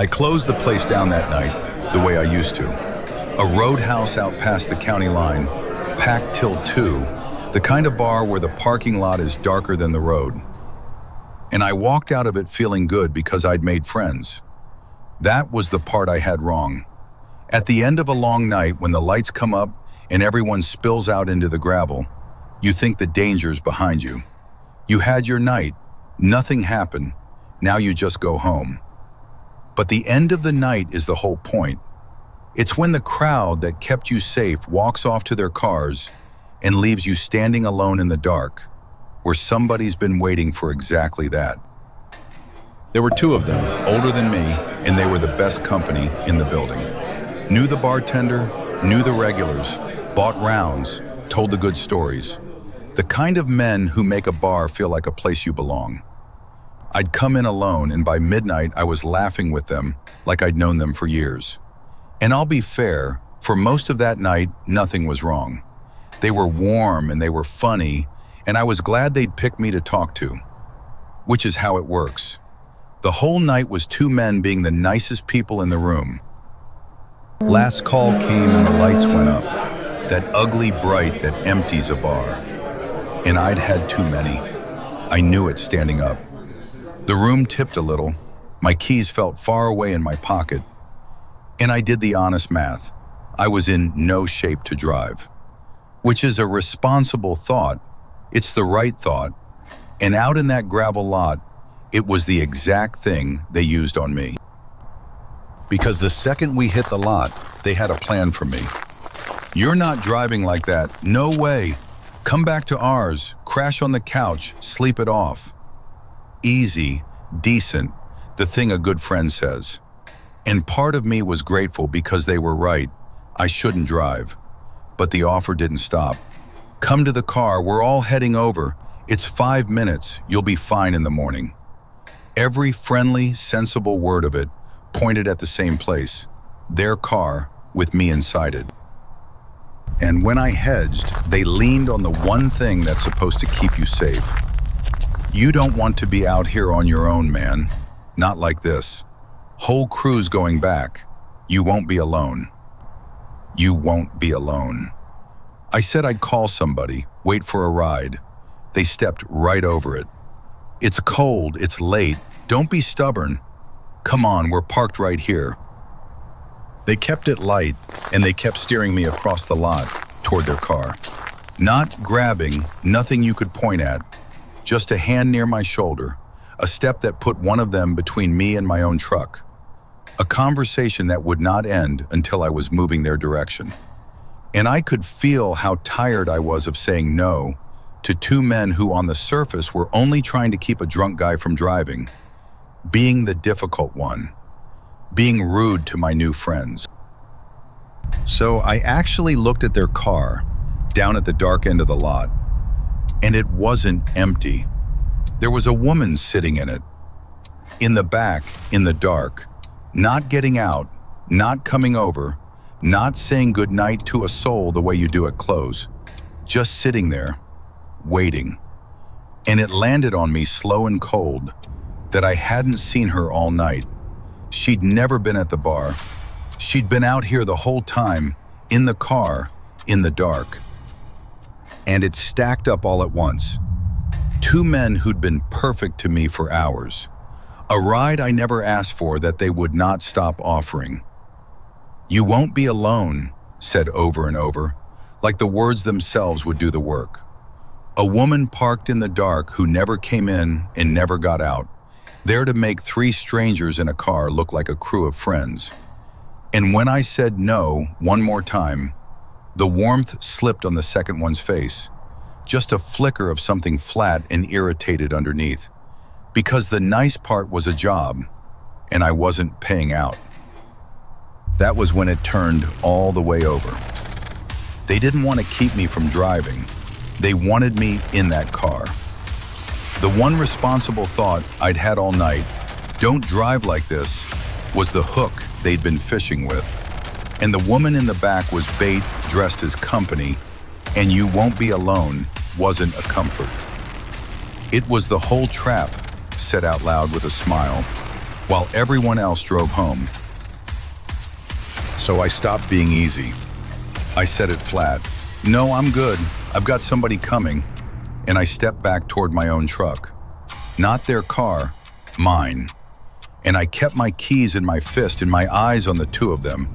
I closed the place down that night the way I used to. A roadhouse out past the county line, packed till 2, the kind of bar where the parking lot is darker than the road. And I walked out of it feeling good because I'd made friends. That was the part I had wrong. At the end of a long night, when the lights come up and everyone spills out into the gravel, you think the danger's behind you. You had your night, nothing happened, now you just go home. But the end of the night is the whole point. It's when the crowd that kept you safe walks off to their cars and leaves you standing alone in the dark, where somebody's been waiting for exactly that. There were 2 of them, older than me, and they were the best company in the building. Knew the bartender, knew the regulars, bought rounds, told the good stories. The kind of men who make a bar feel like a place you belong. I'd come in alone, and by midnight I was laughing with them like I'd known them for years. And I'll be fair, for most of that night, nothing was wrong. They were warm and they were funny, and I was glad they'd picked me to talk to. Which is how it works. The whole night was 2 men being the nicest people in the room. Last call came and the lights went up. That ugly bright that empties a bar. And I'd had too many. I knew it standing up. The room tipped a little. My keys felt far away in my pocket. And I did the honest math. I was in no shape to drive. Which is a responsible thought. It's the right thought. And out in that gravel lot, it was the exact thing they used on me. Because the second we hit the lot, they had a plan for me. You're not driving like that, no way. Come back to ours, crash on the couch, sleep it off. Easy, decent, the thing a good friend says. And part of me was grateful because they were right. I shouldn't drive. But the offer didn't stop. Come to the car, we're all heading over. It's 5 minutes, you'll be fine in the morning. Every friendly, sensible word of it pointed at the same place, their car with me inside it. And when I hedged, they leaned on the one thing that's supposed to keep you safe. You don't want to be out here on your own, man. Not like this. Whole crew's going back. You won't be alone. You won't be alone. I said I'd call somebody, wait for a ride. They stepped right over it. It's cold, it's late, don't be stubborn. Come on, we're parked right here. They kept it light, and they kept steering me across the lot toward their car. Not grabbing, nothing you could point at, just a hand near my shoulder, a step that put one of them between me and my own truck. A conversation that would not end until I was moving their direction. And I could feel how tired I was of saying no to 2 men who on the surface were only trying to keep a drunk guy from driving, being the difficult one, being rude to my new friends. So I actually looked at their car, down at the dark end of the lot, and it wasn't empty. There was a woman sitting in it, in the back, in the dark, not getting out, not coming over, not saying goodnight to a soul the way you do at close, just sitting there, waiting. And it landed on me slow and cold that I hadn't seen her all night. She'd never been at the bar. She'd been out here the whole time, in the car, in the dark. And it stacked up all at once. 2 men who'd been perfect to me for hours. A ride I never asked for that they would not stop offering. You won't be alone, said over and over, like the words themselves would do the work. A woman parked in the dark who never came in and never got out, there to make 3 strangers in a car look like a crew of friends. And when I said no one more time, the warmth slipped on the second one's face, just a flicker of something flat and irritated underneath, because the nice part was a job, and I wasn't paying out. That was when it turned all the way over. They didn't want to keep me from driving. They wanted me in that car. The one responsible thought I'd had all night, don't drive like this, was the hook they'd been fishing with. And the woman in the back was bait dressed as company, and you won't be alone wasn't a comfort. It was the whole trap, said out loud with a smile, while everyone else drove home. So I stopped being easy. I said it flat. No, I'm good. I've got somebody coming. And I stepped back toward my own truck. Not their car, mine. And I kept my keys in my fist and my eyes on the two of them.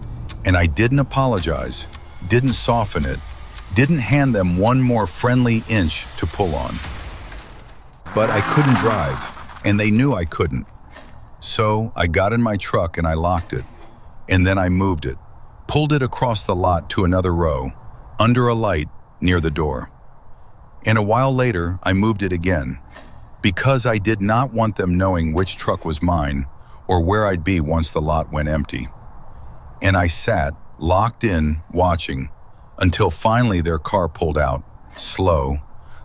And I didn't apologize, didn't soften it, didn't hand them one more friendly inch to pull on. But I couldn't drive, and they knew I couldn't. So I got in my truck and I locked it. And then I moved it, pulled it across the lot to another row, under a light near the door. And a while later, I moved it again, because I did not want them knowing which truck was mine or where I'd be once the lot went empty. And I sat, locked in, watching, until finally their car pulled out, slow,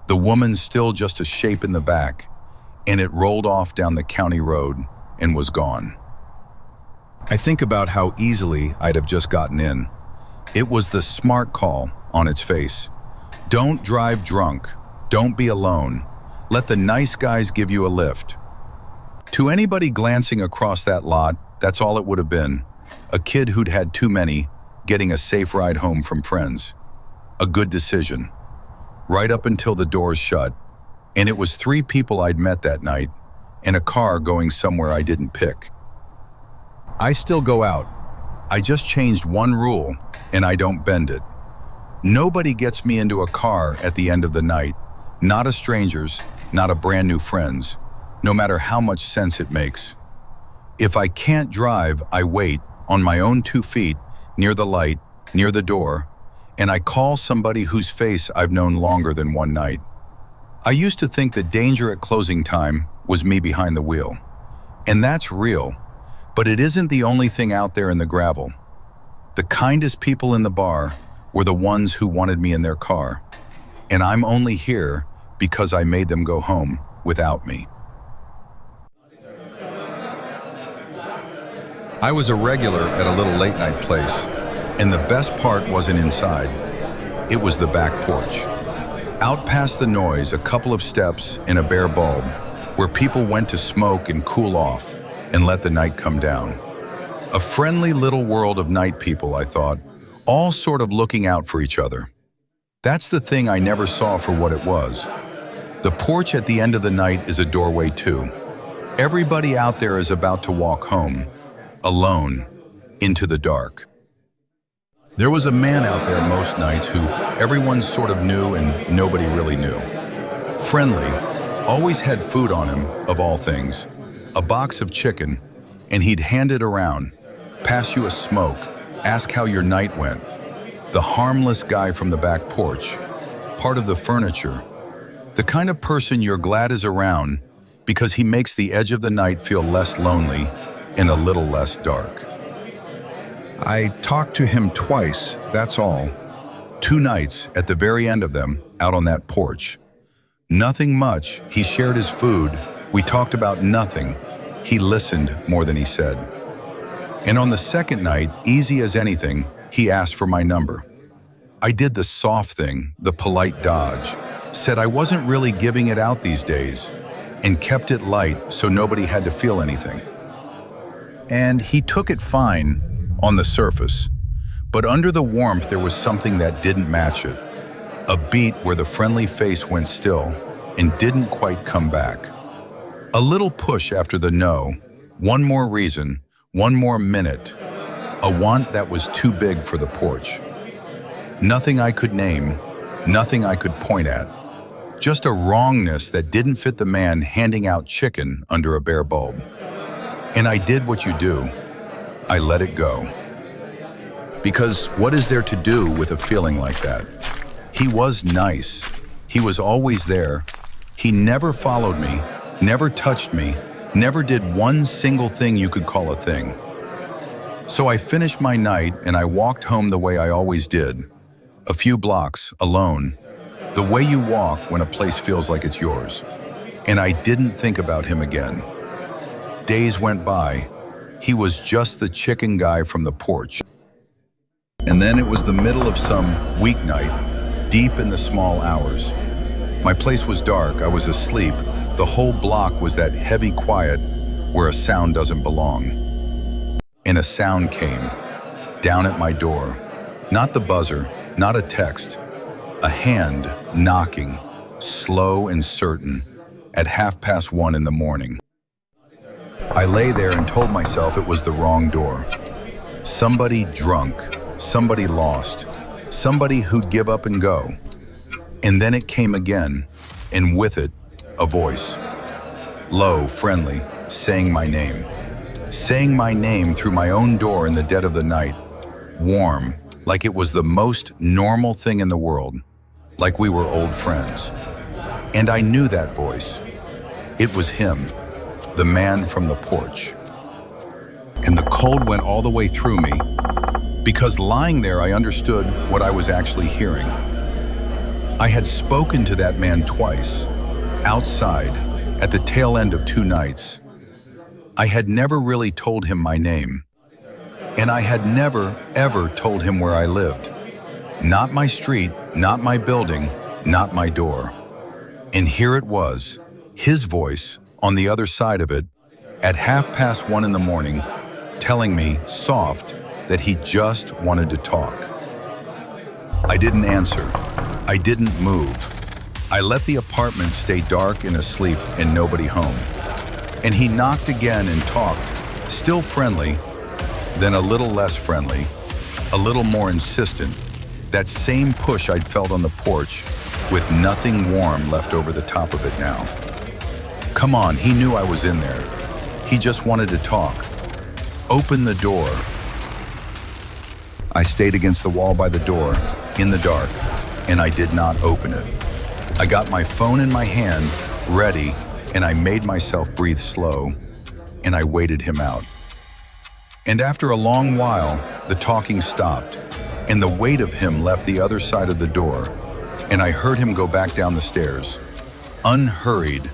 the woman still just a shape in the back, and it rolled off down the county road and was gone. I think about how easily I'd have just gotten in. It was the smart call on its face. Don't drive drunk. Don't be alone. Let the nice guys give you a lift. To anybody glancing across that lot, that's all it would have been. A kid who'd had too many, getting a safe ride home from friends. A good decision. Right up until the doors shut. And it was 3 people I'd met that night, and a car going somewhere I didn't pick. I still go out. I just changed one rule, and I don't bend it. Nobody gets me into a car at the end of the night, not a stranger's, not a brand new friend's, no matter how much sense it makes. If I can't drive, I wait, on my own 2 feet, near the light, near the door, and I call somebody whose face I've known longer than one night. I used to think the danger at closing time was me behind the wheel. And that's real, but it isn't the only thing out there in the gravel. The kindest people in the bar were the ones who wanted me in their car, and I'm only here because I made them go home without me. I was a regular at a little late night place, and the best part wasn't inside. It was the back porch. Out past the noise, a couple of steps and a bare bulb, where people went to smoke and cool off and let the night come down. A friendly little world of night people, I thought, all sort of looking out for each other. That's the thing I never saw for what it was. The porch at the end of the night is a doorway too. Everybody out there is about to walk home, alone, into the dark. There was a man out there most nights who everyone sort of knew and nobody really knew. Friendly, always had food on him, of all things. A box of chicken, and he'd hand it around, pass you a smoke, ask how your night went. The harmless guy from the back porch, part of the furniture. The kind of person you're glad is around because he makes the edge of the night feel less lonely and a little less dark. I talked to him twice, that's all. 2 nights at the very end of them, out on that porch. Nothing much. He shared his food. We talked about nothing. He listened more than he said. And on the second night, easy as anything, he asked for my number. I did the soft thing, the polite dodge, said I wasn't really giving it out these days, and kept it light so nobody had to feel anything. And he took it fine on the surface, but under the warmth there was something that didn't match it. A beat where the friendly face went still and didn't quite come back. A little push after the no, one more reason, one more minute, a want that was too big for the porch. Nothing I could name, nothing I could point at. Just a wrongness that didn't fit the man handing out chicken under a bare bulb. And I did what you do. I let it go. Because what is there to do with a feeling like that? He was nice. He was always there. He never followed me, never touched me, never did one single thing you could call a thing. So I finished my night and I walked home the way I always did. A few blocks, alone. The way you walk when a place feels like it's yours. And I didn't think about him again. Days went by. He was just the chicken guy from the porch. And then it was the middle of some weeknight, deep in the small hours. My place was dark, I was asleep. The whole block was that heavy quiet, where a sound doesn't belong. And a sound came, down at my door. Not the buzzer, not a text. A hand knocking, slow and certain, at 1:30 in the morning. I lay there and told myself it was the wrong door. Somebody drunk, somebody lost, somebody who'd give up and go. And then it came again, and with it, a voice. Low, friendly, saying my name. Saying my name through my own door in the dead of the night. Warm, like it was the most normal thing in the world. Like we were old friends. And I knew that voice. It was him, the man from the porch. And the cold went all the way through me, because lying there I understood what I was actually hearing. I had spoken to that man twice, outside, at the tail end of 2 nights. I had never really told him my name, and I had never, ever told him where I lived. Not my street, not my building, not my door. And here it was, his voice, on the other side of it, at 1:30 in the morning, telling me, soft, that he just wanted to talk. I didn't answer. I didn't move. I let the apartment stay dark and asleep and nobody home. And he knocked again and talked, still friendly, then a little less friendly, a little more insistent. That same push I'd felt on the porch, with nothing warm left over the top of it now. Come on, he knew I was in there. He just wanted to talk. Open the door. I stayed against the wall by the door, in the dark, and I did not open it. I got my phone in my hand, ready, and I made myself breathe slow, and I waited him out. And after a long while, the talking stopped, and the weight of him left the other side of the door, and I heard him go back down the stairs, unhurried,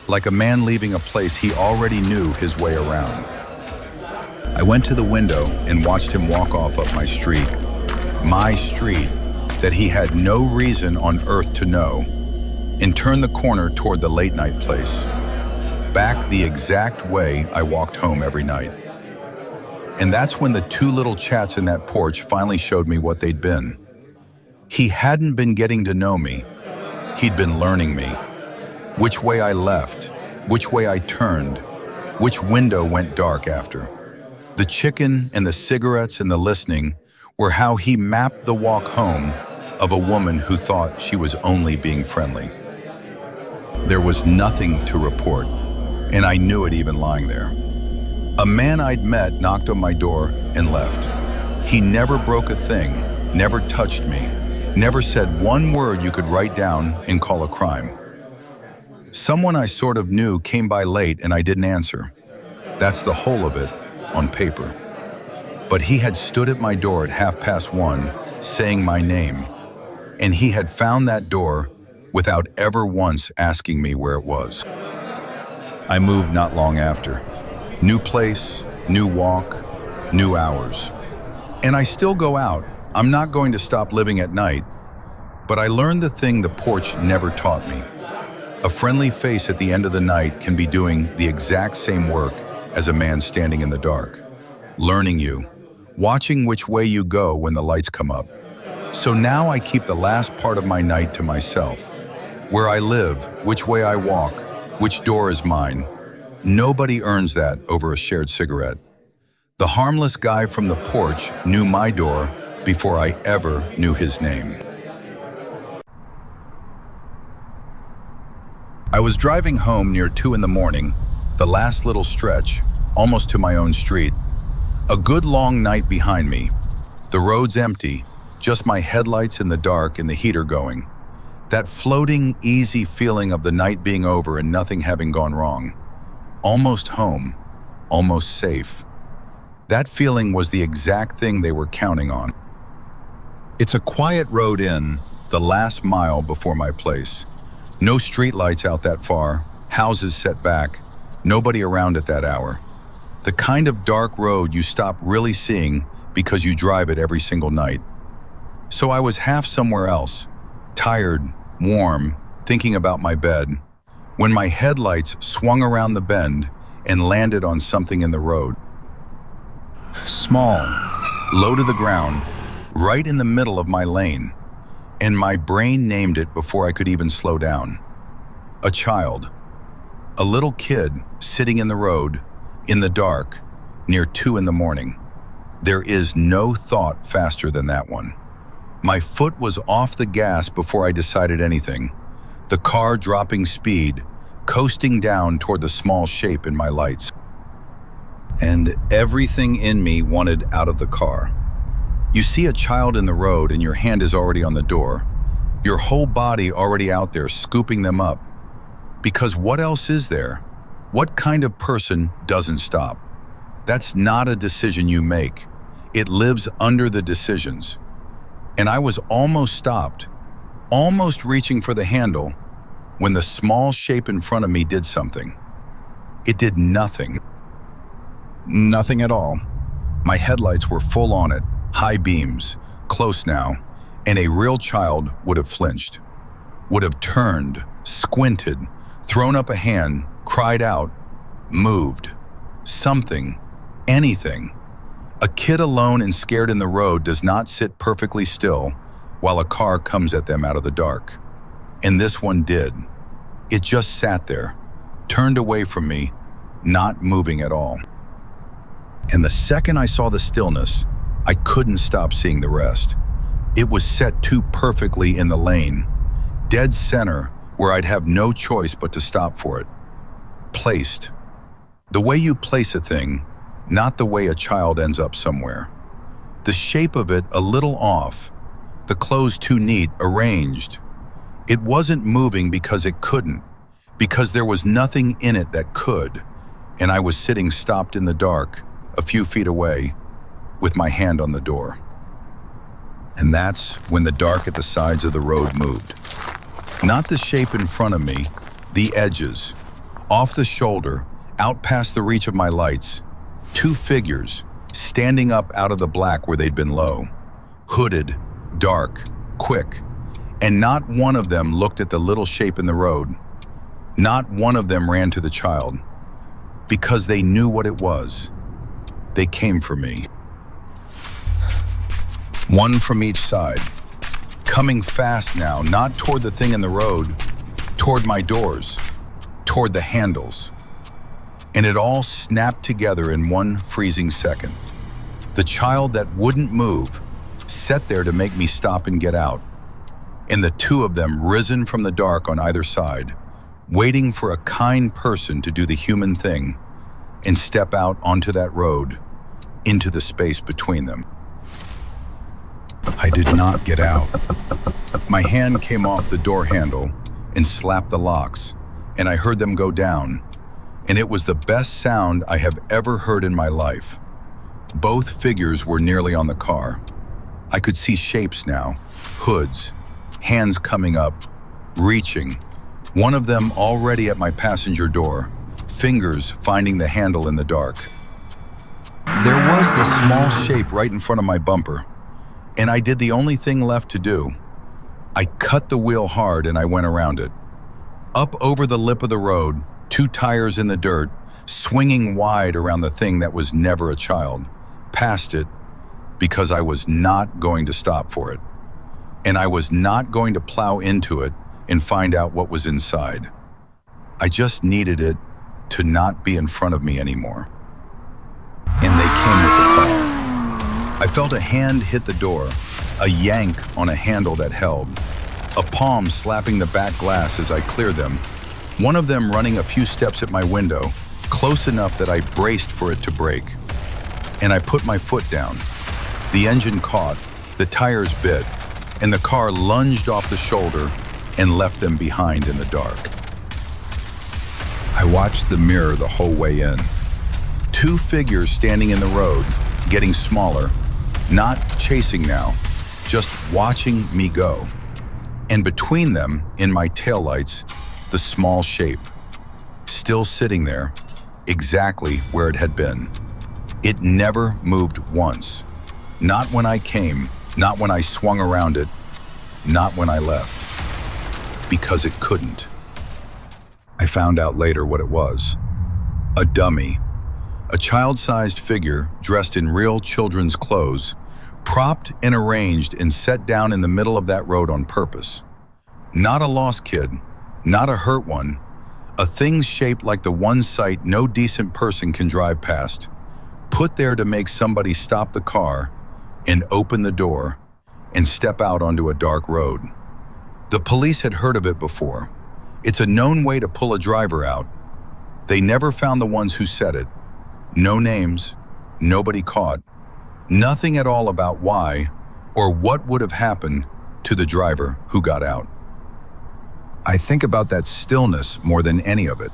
like a man leaving a place he already knew his way around. I went to the window and watched him walk off up my street that he had no reason on earth to know, and turn the corner toward the late night place, back the exact way I walked home every night. And that's when the 2 little chats in that porch finally showed me what they'd been. He hadn't been getting to know me. He'd been learning me. Which way I left, which way I turned, which window went dark after. The chicken and the cigarettes and the listening were how he mapped the walk home of a woman who thought she was only being friendly. There was nothing to report, and I knew it even lying there. A man I'd met knocked on my door and left. He never broke a thing, never touched me, never said one word you could write down and call a crime. Someone I sort of knew came by late and I didn't answer. That's the whole of it, on paper. But he had stood at my door at 1:30, saying my name, and he had found that door without ever once asking me where it was. I moved not long after. New place, new walk, new hours. And I still go out. I'm not going to stop living at night. But I learned the thing the porch never taught me. A friendly face at the end of the night can be doing the exact same work as a man standing in the dark, learning you, watching which way you go when the lights come up. So now I keep the last part of my night to myself. Where I live, which way I walk, which door is mine. Nobody earns that over a shared cigarette. The harmless guy from the porch knew my door before I ever knew his name. I was driving home near 2 in the morning, the last little stretch, almost to my own street. A good long night behind me. The road's empty, just my headlights in the dark and the heater going. That floating, easy feeling of the night being over and nothing having gone wrong. Almost home, almost safe. That feeling was the exact thing they were counting on. It's a quiet road in, the last mile before my place. No streetlights out that far, houses set back, nobody around at that hour. The kind of dark road you stop really seeing because you drive it every single night. So I was half somewhere else, tired, warm, thinking about my bed, when my headlights swung around the bend and landed on something in the road. Small, low to the ground, right in the middle of my lane, and my brain named it before I could even slow down. A child. A little kid sitting in the road, in the dark, near 2 a.m. There is no thought faster than that one. My foot was off the gas before I decided anything, the car dropping speed, coasting down toward the small shape in my lights. And everything in me wanted out of the car. You see a child in the road and your hand is already on the door, your whole body already out there scooping them up. Because what else is there? What kind of person doesn't stop? That's not a decision you make. It lives under the decisions. And I was almost stopped, almost reaching for the handle, when the small shape in front of me did something. It did nothing. Nothing at all. My headlights were full on it, high beams, close now, and a real child would have flinched, would have turned, squinted, thrown up a hand, cried out, moved. Something, anything. A kid alone and scared in the road does not sit perfectly still while a car comes at them out of the dark. And this one did. It just sat there, turned away from me, not moving at all. And the second I saw the stillness, I couldn't stop seeing the rest. It was set too perfectly in the lane, dead center, where I'd have no choice but to stop for it. Placed. The way you place a thing, not the way a child ends up somewhere. The shape of it a little off, the clothes too neat, arranged. It wasn't moving because it couldn't, because there was nothing in it that could, and I was sitting stopped in the dark, a few feet away, with my hand on the door. And that's when the dark at the sides of the road moved. Not the shape in front of me, the edges. Off the shoulder, out past the reach of my lights, 2 figures standing up out of the black where they'd been low. Hooded, dark, quick. And not one of them looked at the little shape in the road. Not one of them ran to the child. Because they knew what it was. They came for me. One from each side. Coming fast now, not toward the thing in the road, toward my doors, toward the handles. And it all snapped together in one freezing second. The child that wouldn't move sat there to make me stop and get out. And the 2 of them risen from the dark on either side, waiting for a kind person to do the human thing and step out onto that road, into the space between them. I did not get out. My hand came off the door handle and slapped the locks, and I heard them go down, and it was the best sound I have ever heard in my life. Both figures were nearly on the car. I could see shapes now, hoods, hands coming up, reaching, one of them already at my passenger door, fingers finding the handle in the dark. There was the small shape right in front of my bumper, and I did the only thing left to do. I cut the wheel hard and I went around it. Up over the lip of the road, 2 tires in the dirt, swinging wide around the thing that was never a child, past it, because I was not going to stop for it. And I was not going to plow into it and find out what was inside. I just needed it to not be in front of me anymore. And they came with the car. I felt a hand hit the door, a yank on a handle that held, a palm slapping the back glass as I cleared them, one of them running a few steps at my window, close enough that I braced for it to break. And I put my foot down. The engine caught, the tires bit, and the car lunged off the shoulder and left them behind in the dark. I watched the mirror the whole way in. 2 figures standing in the road, getting smaller, not chasing now, just watching me go. And between them, in my taillights, the small shape, still sitting there, exactly where it had been. It never moved once. Not when I came, not when I swung around it, not when I left. Because it couldn't. I found out later what it was. A dummy, a child-sized figure dressed in real children's clothes, propped and arranged and set down in the middle of that road on purpose. Not a lost kid, not a hurt one, a thing shaped like the one sight no decent person can drive past, put there to make somebody stop the car and open the door and step out onto a dark road. The police had heard of it before. It's a known way to pull a driver out. They never found the ones who said it. No names, nobody caught, nothing at all about why or what would have happened to the driver who got out. I think about that stillness more than any of it,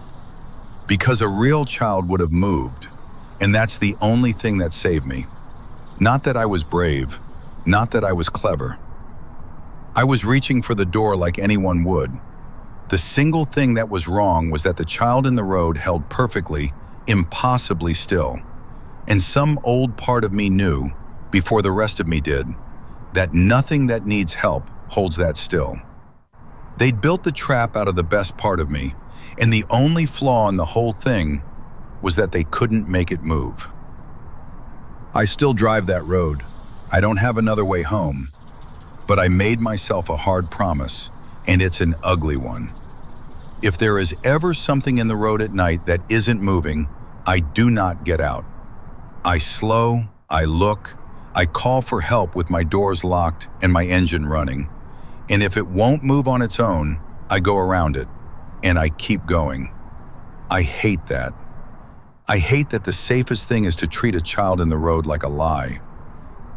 because a real child would have moved, and that's the only thing that saved me. Not that I was brave, not that I was clever. I was reaching for the door like anyone would. The single thing that was wrong was that the child in the road held perfectly, impossibly still. And some old part of me knew, before the rest of me did, that nothing that needs help holds that still. They'd built the trap out of the best part of me, and the only flaw in the whole thing was that they couldn't make it move. I still drive that road. I don't have another way home, but I made myself a hard promise, and it's an ugly one. If there is ever something in the road at night that isn't moving, I do not get out. I slow, I look, I call for help with my doors locked and my engine running. And if it won't move on its own, I go around it, and I keep going. I hate that. I hate that the safest thing is to treat a child in the road like a lie.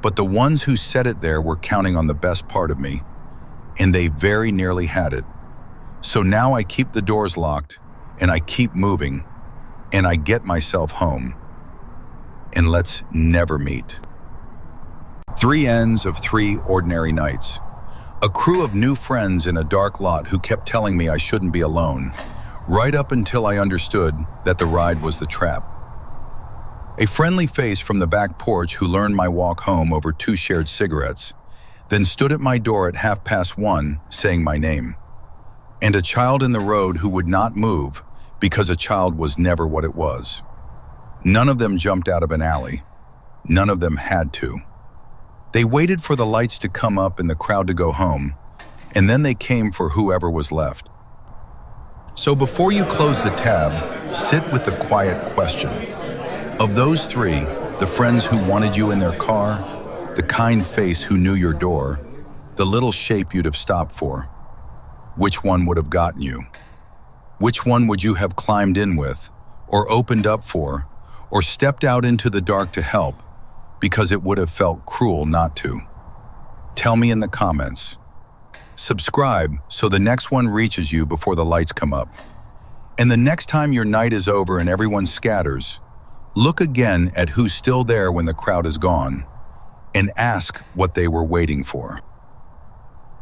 But the ones who said it there were counting on the best part of me, and they very nearly had it. So now I keep the doors locked, and I keep moving, and I get myself home. And let's never meet. 3 ends of 3 ordinary nights. A crew of new friends in a dark lot who kept telling me I shouldn't be alone, right up until I understood that the ride was the trap. A friendly face from the back porch who learned my walk home over 2 shared cigarettes, then stood at my door at 1:30 saying my name. And a child in the road who would not move because a child was never what it was. None of them jumped out of an alley. None of them had to. They waited for the lights to come up and the crowd to go home, and then they came for whoever was left. So before you close the tab, sit with the quiet question. Of those 3, the friends who wanted you in their car, the kind face who knew your door, the little shape you'd have stopped for, which one would have gotten you? Which one would you have climbed in with, or opened up for, or stepped out into the dark to help, because it would have felt cruel not to? Tell me in the comments. Subscribe so the next one reaches you before the lights come up. And the next time your night is over and everyone scatters, look again at who's still there when the crowd is gone, and ask what they were waiting for.